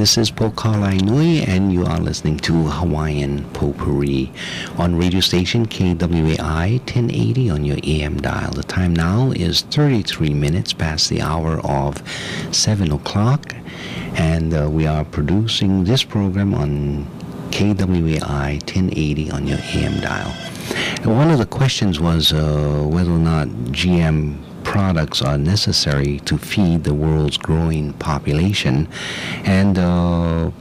This is Pokalai Nui, and you are listening to Hawaiian Potpourri on radio station KWAI 1080 on your AM dial. The time now is 33 minutes past the hour of 7 o'clock, and we are producing this program on KWAI 1080 on your AM dial. And one of the questions was whether or not GM products are necessary to feed the world's growing population, and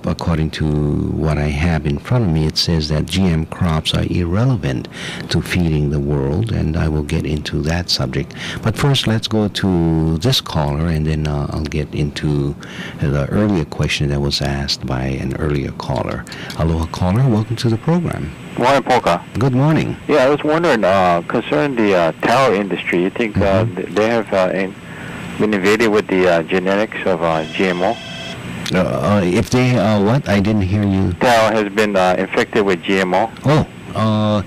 according to what I have in front of me, it says that GM crops are irrelevant to feeding the world, and I will get into that subject. But first, let's go to this caller, and then I'll get into the earlier question that was asked by an earlier caller. Aloha caller, welcome to the program. Morning, Polka. Good morning. Yeah, I was wondering, concerning the taro industry, you think they have been invaded with the genetics of GMO? If they what? I didn't hear you. Taro has been infected with GMO. Oh, I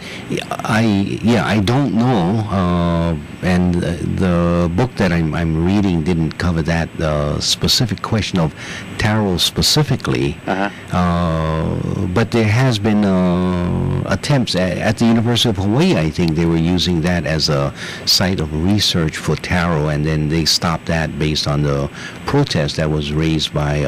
don't know, and the book that I'm reading didn't cover that specific question of taro specifically. But there has been attempts at the University of Hawaii. I think they were using that as a site of research for taro, and then they stopped that based on the protest that was raised by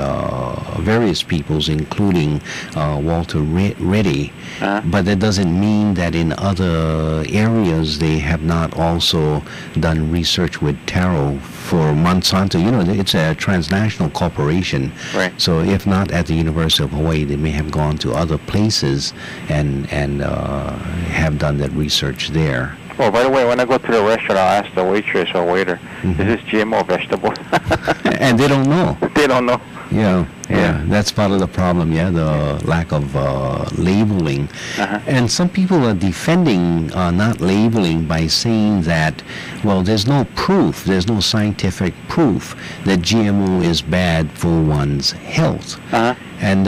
various peoples, including Walter Reddy. But that doesn't mean that in other areas they have not also done research with taro. For Monsanto, you know, it's a transnational corporation. Right. So if not at the University of Hawaii, they may have gone to other places and have done that research there. Oh, by the way, when I go to the restaurant, I'll ask the waitress or waiter, is this GMO vegetable? And they don't know. They don't know. Yeah, that's part of the problem, the lack of labeling. And some people are defending not labeling by saying that, well, there's no proof, there's no scientific proof that GMO is bad for one's health. And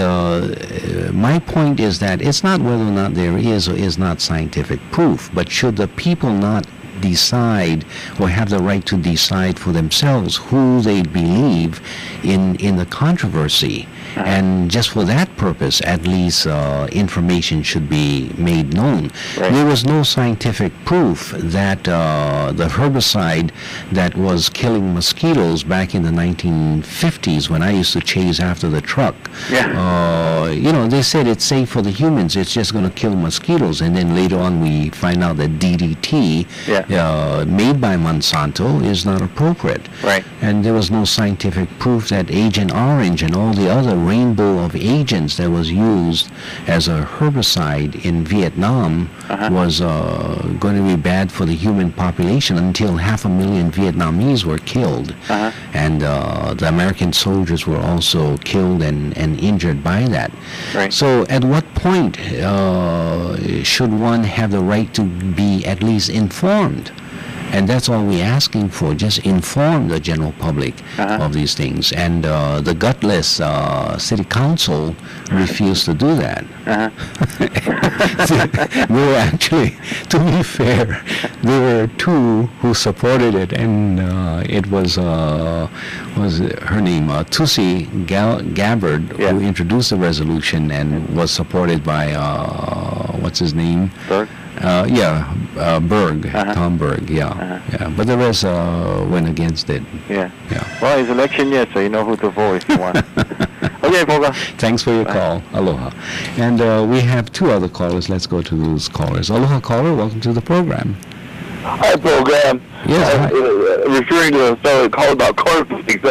my point is that it's not whether or not there is or is not scientific proof, but should the people not decide or have the right to decide for themselves who they believe in the controversy. And just for that purpose, at least information should be made known. Right. There was no scientific proof that the herbicide that was killing mosquitoes back in the 1950s, when I used to chase after the truck, they said it's safe for the humans, it's just going to kill mosquitoes. And then later on we find out that DDT made by Monsanto is not appropriate. Right. And there was no scientific proof that Agent Orange and all the other rainbow of agents that was used as a herbicide in Vietnam was going to be bad for the human population until 500,000 Vietnamese were killed. And the American soldiers were also killed and injured by that. Right. So at what point should one have the right to be at least informed? And that's all we're asking for, just inform the general public of these things. And the gutless city council refused to do that. There were actually, to be fair, there were two who supported it, and it was her name, Tulsi Gabbard, who introduced the resolution and was supported by, what's his name? Berg? Berg, Tom Berg, but the rest went against it. Well, it's election yet, so you know who to vote if you want. Okay, Polka. Thanks for your call. Aloha. And we have two other callers. Let's go to those callers. Aloha caller, welcome to the program. Hi, program. Yes. Referring to a fellow called about cornflakes,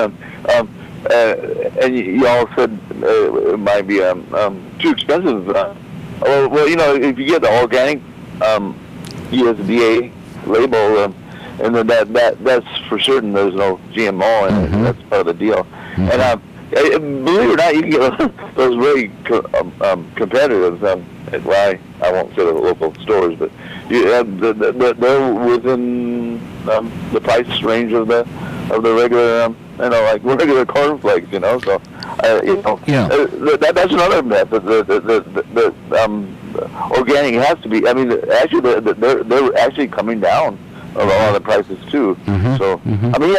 and you all said it might be too expensive. Well, you know, if you get the organic USDA label, and then that's for certain. There's no GMO, and that's part of the deal. And believe it or not, you can get those really competitive. Well, I won't say the local stores, but they're within the price range of the regular, like regular cornflakes. So that's another method. The organic has to be. I mean, actually, they're actually coming down a lot of the prices too. So I mean,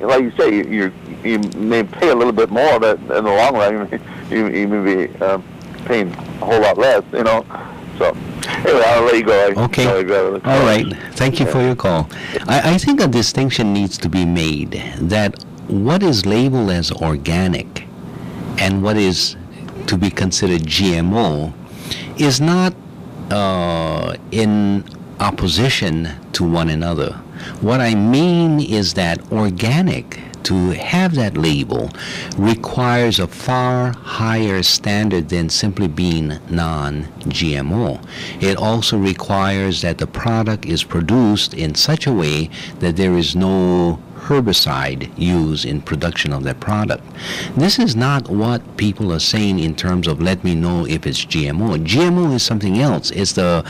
like you say, you may pay a little bit more, but in the long run, you may be paying a whole lot less, you know. So, anyway, I'll let you go. Okay. All right. Thank you for your call. I think a distinction needs to be made that what is labeled as organic and what is to be considered GMO is not in opposition to one another. What I mean is that organic, to have that label, requires a far higher standard than simply being non-GMO. It also requires that the product is produced in such a way that there is no herbicide used in production of that product. This is not what people are saying in terms of let me know if it's GMO. GMO is something else. It's the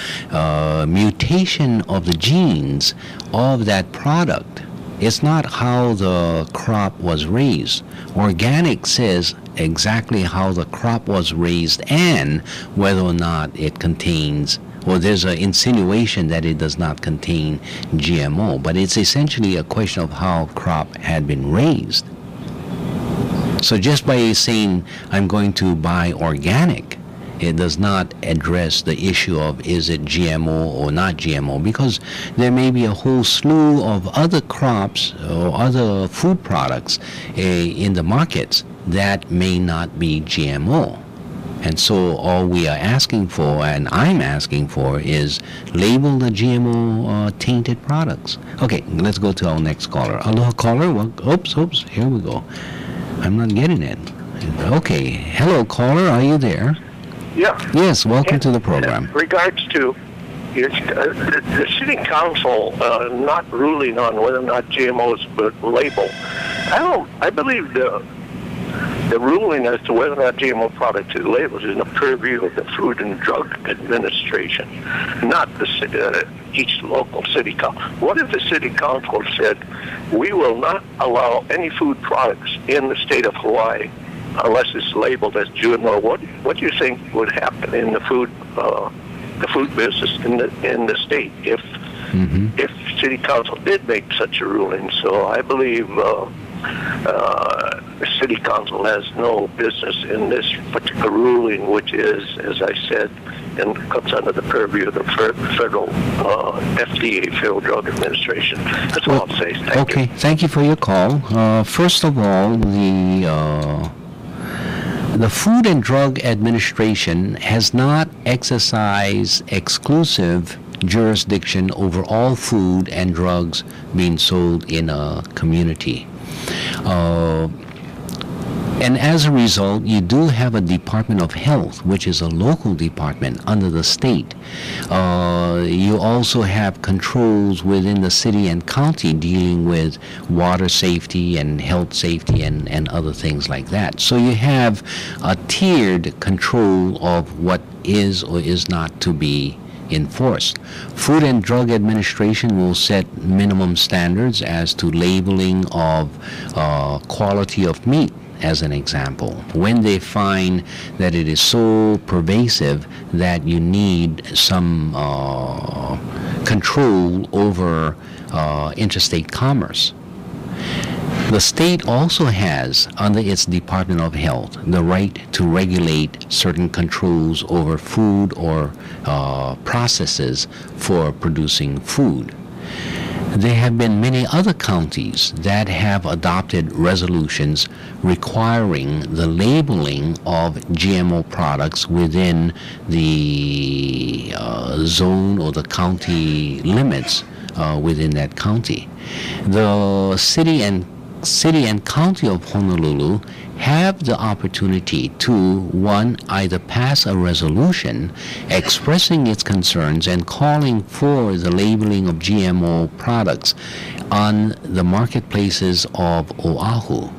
mutation of the genes of that product. It's not how the crop was raised. Organic says exactly how the crop was raised and whether or not it contains, or there's an insinuation that it does not contain GMO, but it's essentially a question of how crop had been raised. So just by saying I'm going to buy organic, it does not address the issue of is it GMO or not GMO, because there may be a whole slew of other crops or other food products in the markets that may not be GMO. And so all we are asking for, and I'm asking for, is label the GMO tainted products. Okay, let's go to our next caller. Hello, caller. Well, oops, here we go. I'm not getting it. Okay, hello, caller. Are you there? Yeah. Yes, welcome to the program. In regards to the city council not ruling on whether or not GMOs but label, I believe the ruling as to whether or not GMO products is labeled is in the purview of the Food and Drug Administration, not each local city council. What if the city council said, we will not allow any food products in the state of Hawaii unless it's labeled as GMO? What do you think would happen in the food business in the state if city council did make such a ruling? So I believe the city council has no business in this particular ruling, which is, as I said, and comes under the purview of the federal FDA, Federal Drug Administration. That's all I'll say. Thank you. Thank you for your call. First of all, the Food and Drug Administration has not exercised exclusive jurisdiction over all food and drugs being sold in a community. And as a result, you do have a Department of Health, which is a local department under the state. You also have controls within the city and county dealing with water safety and health safety and other things like that. So you have a tiered control of what is or is not to be enforced. Food and Drug Administration will set minimum standards as to labeling of quality of meat, as an example. When they find that it is so pervasive that you need some control over interstate commerce. The state also has, under its Department of Health, the right to regulate certain controls over food or processes for producing food. There have been many other counties that have adopted resolutions requiring the labeling of GMO products within the zone or the county limits within that county. The city and county of Honolulu have the opportunity to, one, either pass a resolution expressing its concerns and calling for the labeling of GMO products on the marketplaces of Oahu,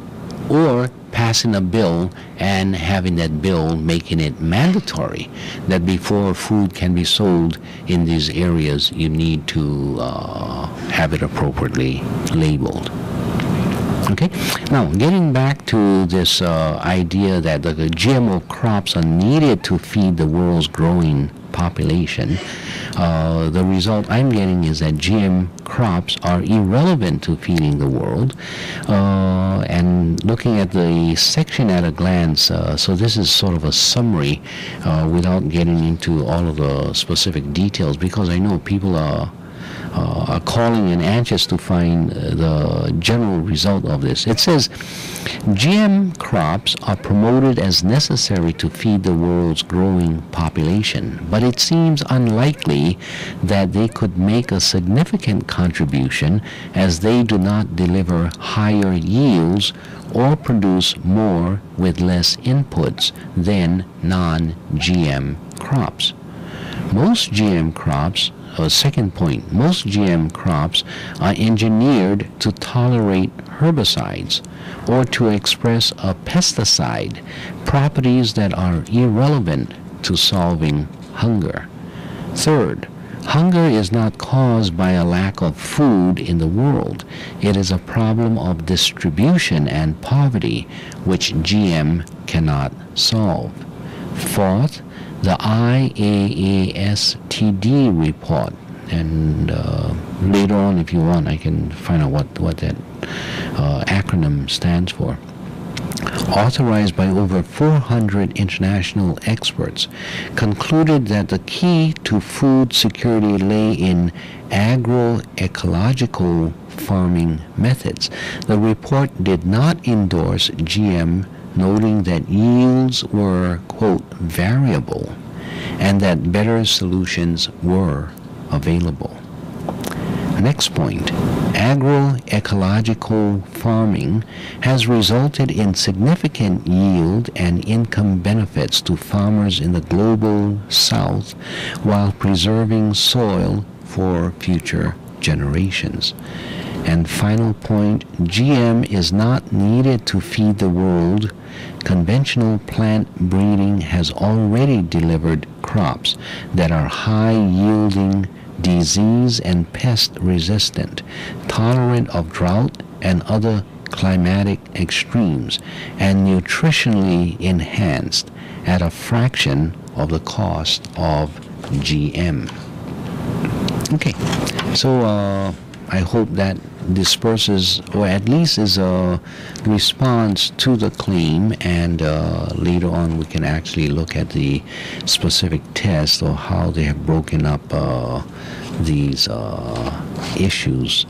or passing a bill and having that bill making it mandatory that before food can be sold in these areas, you need to have it appropriately labeled. Okay, now getting back to this idea that the GMO crops are needed to feed the world's growing population, the result I'm getting is that GM crops are irrelevant to feeding the world. And looking at the section at a glance, so this is sort of a summary without getting into all of the specific details, because I know people are calling and anxious to find the general result of this. It says, GM crops are promoted as necessary to feed the world's growing population, but it seems unlikely that they could make a significant contribution, as they do not deliver higher yields or produce more with less inputs than non-GM crops. Most GM crops, second point, most GM crops are engineered to tolerate herbicides or to express a pesticide, properties that are irrelevant to solving hunger. Third, hunger is not caused by a lack of food in the world. It is a problem of distribution and poverty, which GM cannot solve. Fourth, the IAASTD report, and later on, if you want, I can find out what that acronym stands for, authorized by over 400 international experts, concluded that the key to food security lay in agroecological farming methods. The report did not endorse GM, noting that yields were, quote, variable, and that better solutions were available. Next point, agroecological farming has resulted in significant yield and income benefits to farmers in the global south, while preserving soil for future generations. And final point, GM is not needed to feed the world. Conventional plant breeding has already delivered crops that are high-yielding, disease and pest resistant, tolerant of drought and other climatic extremes, and nutritionally enhanced at a fraction of the cost of GM. Okay, so I hope that disperses, or at least is a response to the claim, and later on we can actually look at the specific test or how they have broken up these issues.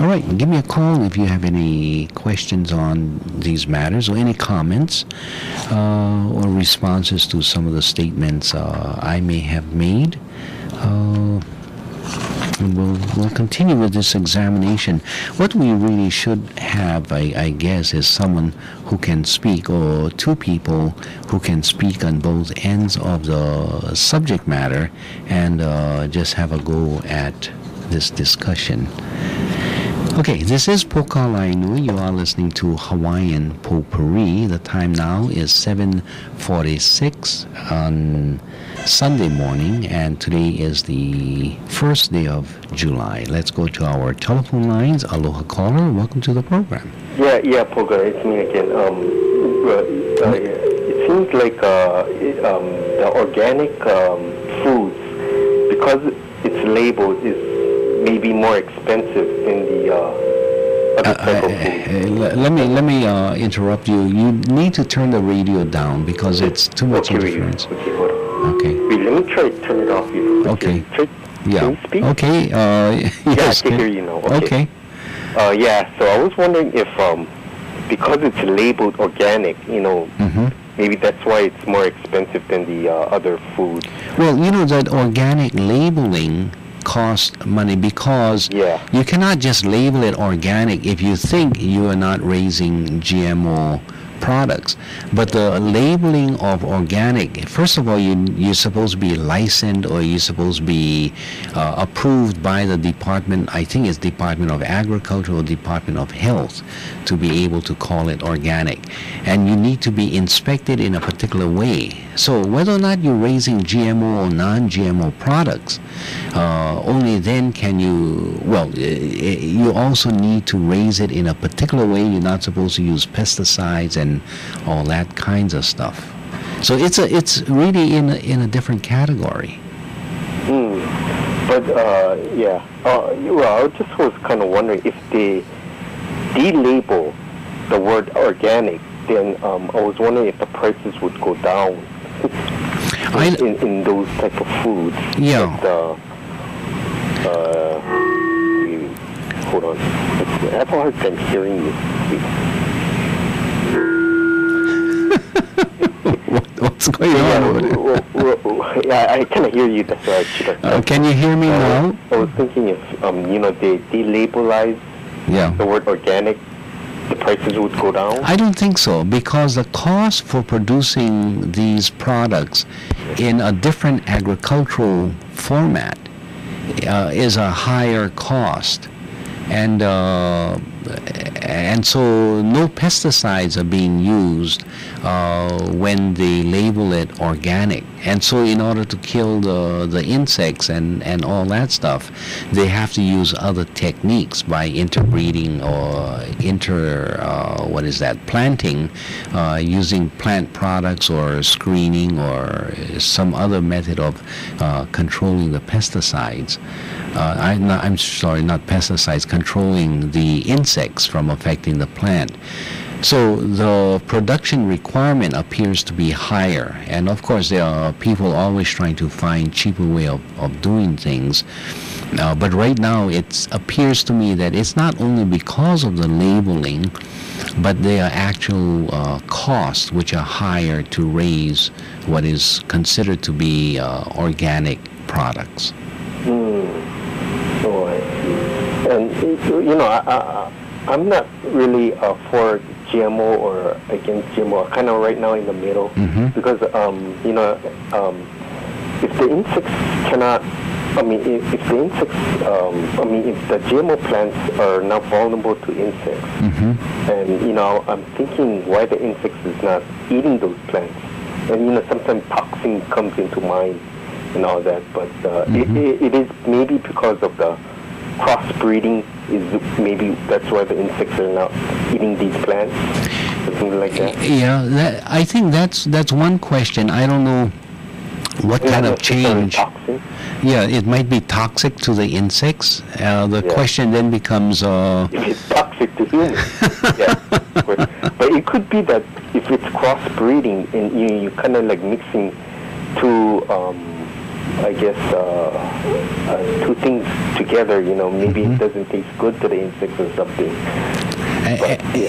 All right, give me a call if you have any questions on these matters, or any comments or responses to some of the statements I may have made. We'll continue with this examination. What we really should have, I guess, is someone who can speak, or two people who can speak on both ends of the subject matter, and just have a go at this discussion. Okay, this is Poka Lainu. You are listening to Hawaiian Potpourri. The time now is 7:46 on Sunday morning, and today is the first day of July. Let's go to our telephone lines. Aloha caller, welcome to the program. Yeah, Poga, it's me again. It seems like the organic foods, because it's labeled, is maybe more expensive than the other type of food. Let me interrupt you. You need to turn the radio down because it's too much interference. Okay, hold on. Okay. Wait, let me try to turn it off. Okay. Can you speak? Okay. Yes. Yeah, I can hear you now. Okay. Yeah, so I was wondering if, because it's labeled organic, maybe that's why it's more expensive than the other foods. Well, that organic labeling costs money, because you cannot just label it organic if you think you are not raising GMO products. But the labeling of organic, first of all, you're supposed to be licensed, or you're supposed to be approved by the department, I think it's Department of Agriculture or Department of Health, to be able to call it organic. And you need to be inspected in a particular way. So whether or not you're raising GMO or non-GMO products, only then can you, you also need to raise it in a particular way. You're not supposed to use pesticides and all that kinds of stuff. So it's really in a different category. But yeah, well, I just was kind of wondering if they delabel the word organic, then I was wondering if the prices would go down in those type of foods. Yeah. Hold on. I have a hard time hearing you. What's going on over there? Yeah, I kind of hear you. That's why I should have. Can you hear me now? I was thinking if they delabelize the word organic, the prices would go down. I don't think so, because the cost for producing these products in a different agricultural format is a higher cost, and so no pesticides are being used when they label it organic. And so in order to kill the insects and all that stuff, they have to use other techniques by interbreeding or planting, using plant products or screening or some other method of controlling the pesticides. I'm sorry, not pesticides, controlling the insects from affecting the plant. So the production requirement appears to be higher, and of course there are people always trying to find cheaper way of doing things. But right now it appears to me that it's not only because of the labeling, but there are actual costs which are higher to raise what is considered to be organic products. Oh, I see. And I'm not really for GMO or against GMO. Kind of right now in the middle, because if the insects cannot, if the GMO plants are not vulnerable to insects, and I'm thinking why the insects is not eating those plants, and sometimes toxin comes into mind and all that, but it is maybe because of the crossbreeding. Maybe that's why the insects are not eating these plants, or something like that. Yeah, I think that's one question. I don't know what kind of change. Yeah, it might be toxic to the insects. The question then becomes... if it's toxic to humans. Yeah. But it could be that if it's crossbreeding and you kind of like mixing two, two things together, maybe it doesn't taste good to the insects or something.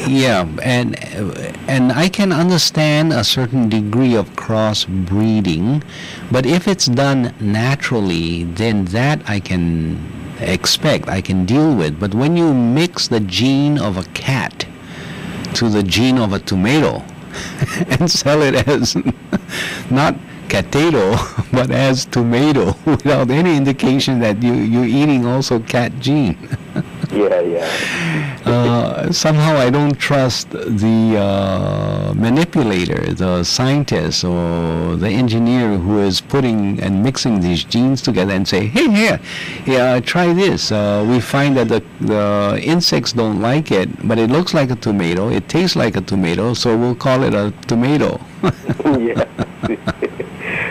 Yeah, and I can understand a certain degree of crossbreeding, but if it's done naturally, then that I can expect, I can deal with. But when you mix the gene of a cat to the gene of a tomato and sell it as not catato, but as tomato, without any indication that you're eating also cat gene. Somehow I don't trust the manipulator, the scientist, or the engineer who is putting and mixing these genes together and say, hey, here, try this. We find that the insects don't like it, but it looks like a tomato, it tastes like a tomato, so we'll call it a tomato. Yeah.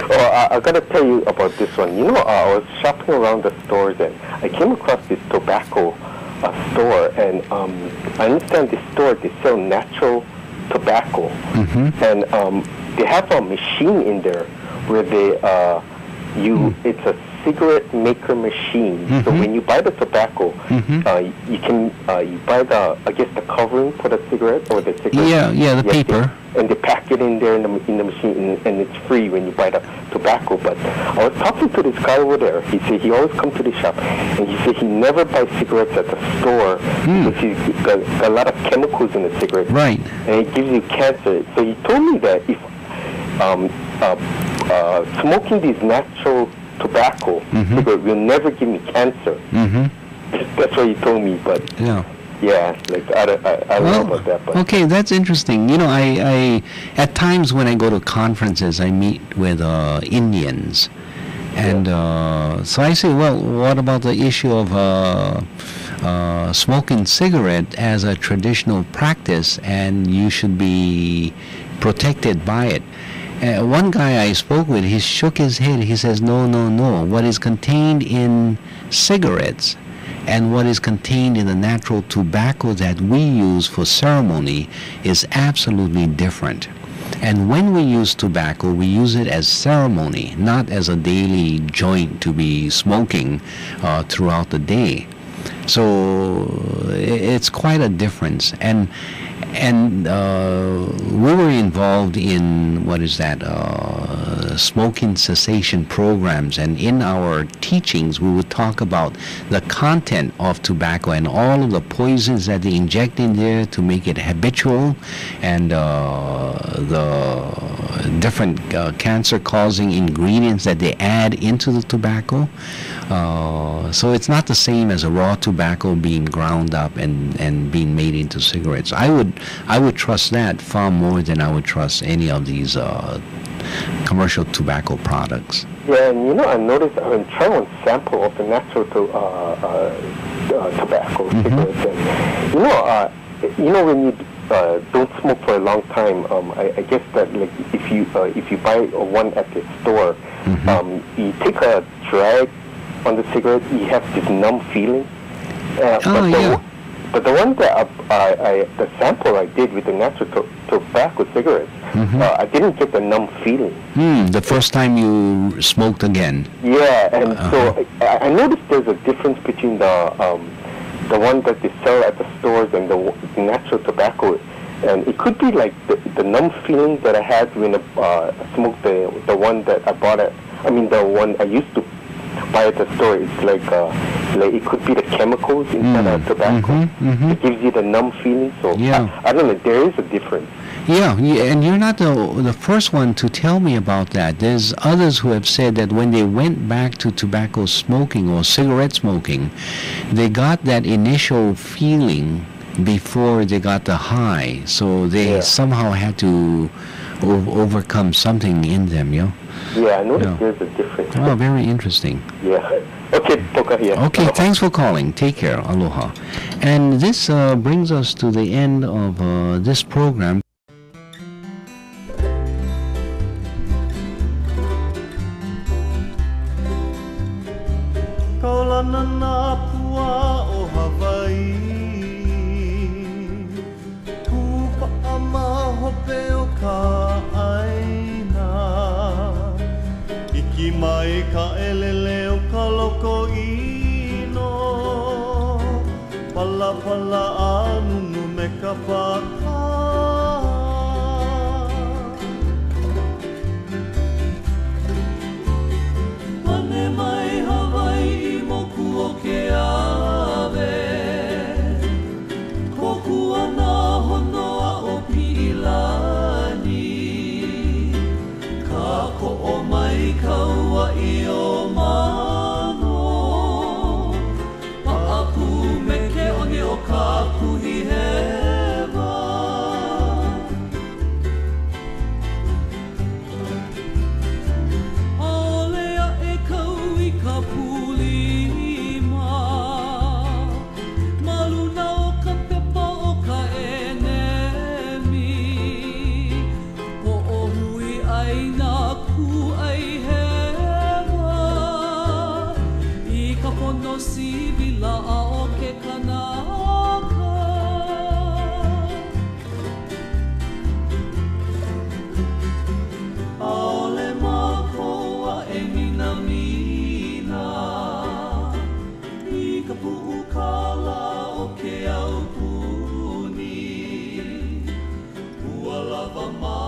Oh, I gotta tell you about this one. I was shopping around the stores and I came across this tobacco store, and I understand this store, they sell natural tobacco, and they have a machine in there where they it's a cigarette maker machine. So when you buy the tobacco, you can you buy the the covering for the cigarette or the cigarette. Yeah, the paper. And they pack it in there in the machine, and it's free when you buy the tobacco. But I was talking to this guy over there. He said he always comes to the shop, and he said he never buys cigarettes at the store because he's got a lot of chemicals in the cigarette. Right. And it gives you cancer. So he told me that if smoking these natural tobacco cigarette will never give me cancer. That's what he told me, but I don't know about that. But. Okay, that's interesting. I at times when I go to conferences, I meet with Indians, and so I say, well, what about the issue of smoking cigarette as a traditional practice, and you should be protected by it. One guy I spoke with, he shook his head. He says, no, no, no. What is contained in cigarettes and what is contained in the natural tobacco that we use for ceremony is absolutely different. And when we use tobacco, we use it as ceremony, not as a daily joint to be smoking throughout the day. So it's quite a difference. And we were involved in smoking cessation programs, and in our teachings we would talk about the content of tobacco and all of the poisons that they inject in there to make it habitual, and the different cancer-causing ingredients that they add into the tobacco. So it's not the same as a raw tobacco being ground up and being made into cigarettes. I would trust that far more than I would trust any of these commercial tobacco products. Yeah, and I noticed I'm trying one sample of the natural tobacco cigarettes, and when you don't smoke for a long time, I guess that like if you buy one at the store, you take a drag on the cigarette, you have this numb feeling. But the one that the sample I did with the natural tobacco cigarettes, I didn't get the numb feeling. The first time you smoked again. Yeah, and so I noticed there's a difference between the one that they sell at the stores and the natural tobacco, and it could be like the numb feeling that I had when I smoked the one that I bought the one I used to buy at the store. It's like it could be the chemicals inside of tobacco. It gives you the numb feeling. So I don't know. There is a difference. Yeah, and you're not the first one to tell me about that. There's others who have said that when they went back to tobacco smoking or cigarette smoking, they got that initial feeling before they got the high. So they somehow had to overcome something in them, Yeah, I noticed there's a difference. Oh, very interesting. Yeah. Okay, Toka here. Okay, thanks for calling. Take care. Aloha. And this brings us to the end of this program. Kaulana na pua o Hawaii, Kupa ama hope o ka aina, Iki mai ka elele o ka loko ino, Pala pala anunu me ka paka. Mane mai Hawaii moku o ke ave, Koku ana honoa o Pilani, Ka ko'o mai kaua I o mano, Pa'aku me ke one o ka kuhi hewa. Aolea e kau I ka pulima, Maluna o ka pepa o ka enemi, Ho'ohui ai nā ku ai hewa, I ka pono sivila a o ke kanaka. Aole makoa e mina, I ka pu'ukala o ke au puni, Ua lava mai